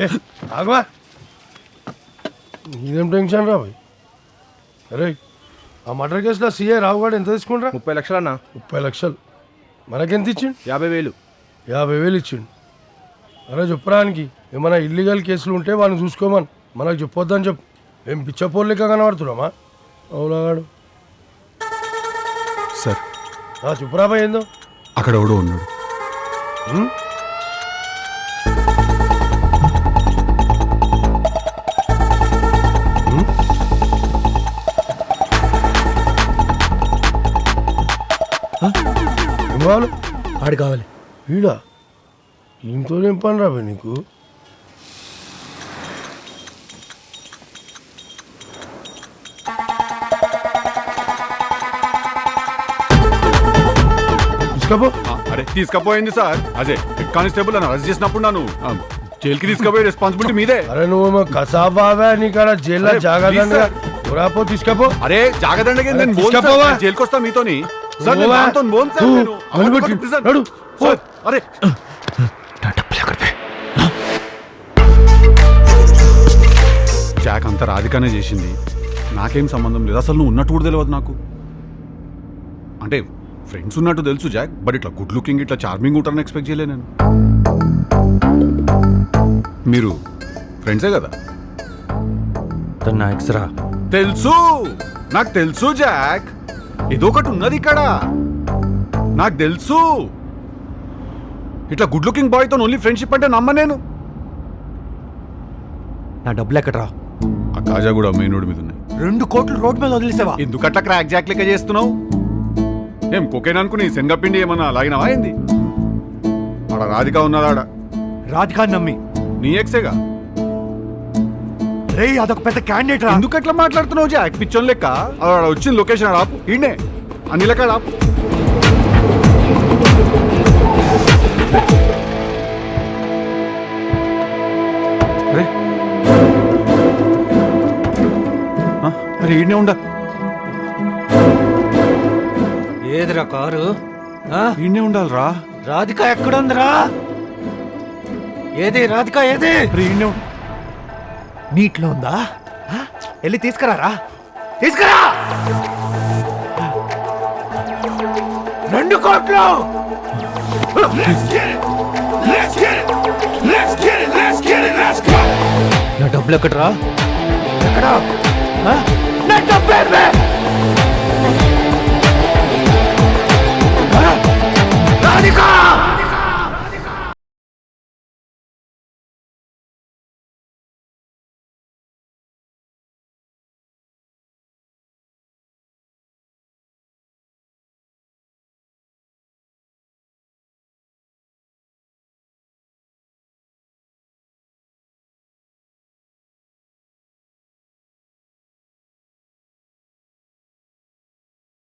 ఏ ఆగవా నీదేం tension రా భయ్ అరే ఆ మర్డర్ కేసులో సీఐ రావుగాడు ఎంత తీసుకుంటా 30 లక్షలు అన్న. 30 లక్షలు మనకెంత ఇచ్చిండు 50,000. 50,000 ఇచ్చిండు. అరే చెప్పురానికి ఏమైనా ఇల్లీగల్ కేసులు ఉంటే వాళ్ళని చూసుకోమని మనకు చెప్పొద్దని చెప్పు. ఏం పిచ్చపోలు లెక్క కనబడుతున్నామా అవులాగాడు. సార్ చెప్పురా భయ్ ఏందో అక్కడ ఎవడో ఉన్నాడు. ఉం? ఏం కావాలి ఆడు కావాలి. వీడా ఇంట్లో ఏం పని రాబోయ్ నీకు? తీసుకపో. అరే తీసుకపోయింది సార్. అదే హెడ్ కానిస్టేబుల్ అని అరెస్ట్ చేసినప్పుడు నన్ను జైలుకి తీసుకుపోయే రెస్పాన్సిబిలిటీ మీదే. అరే నువ్వు కసాబావా నీకాడ జైల్లో అరే, జాగ్రత్త please, sir. రాపో తీసుకపో. అరే జాగ్రత్తగా అరే, తీసుకపోవా? జైలుకి వస్తా మీతోని సార్. పోవా? నేను నాతోని పోను సార్, పో. నేను. అనుబెట్టి. prison. నడు. పో. సార్, అరే జాక్ అంతా రాధికానే చేసింది, నాకేం సంబంధం లేదు. అసలు నువ్వు ఉన్నట్టు కూడా తెలియదు నాకు. అంటే ఫ్రెండ్స్ ఉన్నట్టు తెలుసు జాక్, బట్ ఇట్లా గుడ్ లుకింగ్ ఇట్లా చార్మింగ్ ఉంటారని ఎక్స్పెక్ట్ చేయలే నేను. మీరు ఫ్రెండ్సే కదా? తను నా ఎక్స్రా. తెలుసు, నాకు తెలుసు జాక్. ఏదో ఒకటి ఉన్నది ఇక్కడ, నాకు తెలుసు. ఇట్లా గుడ్ లుకింగ్ బాయ్తో ఓన్లీ ఫ్రెండ్షిప్ అంటే నమ్మ నేను. నా డబ్బులు ఎక్కడ్రా? ఆ కాజా కూడా మెయిన్ రోడ్ మీద ఉన్నాయి. 2 కోట్లు రోడ్ మీద వదిలేసావా? ఎందుకట్లా క్రాక్ జాక్ లెక్క చేస్తున్నావు? ఏం కొకేన్ అనుకుని శనగపిండి ఏమన్నా లాగినవా ఏంది? ఆడ రాధిక ఉన్నదాడ, రాధికాని నమ్మి. నీ ఎక్సేగా. రే అదొక పెద్ద క్యాండిడేట్ రా. ఎందుకట్లా మాట్లాడుతున్నావు జాక్ పిచ్చోన్ లెక్క? ఆడ వచ్చింది లొకేషన్ ఆడ ఆపు, ఈయనే అన్ని లెక్క ఆపు. అరే ఈయనే ఉండ, ఏదిరా కారు? ఈయనే ఉండాలిరా. రాధిక ఎక్కడుందిరా? ఏది రాధిక ఏది? ఈయనే నీట్లో ఉందా? వెళ్ళి తీసుకురారా, తీసుకురా. 2 కోట్లు. నా డబ్బులు ఎక్కడరా? ఎక్కడా? నా డబ్బులు రాధిక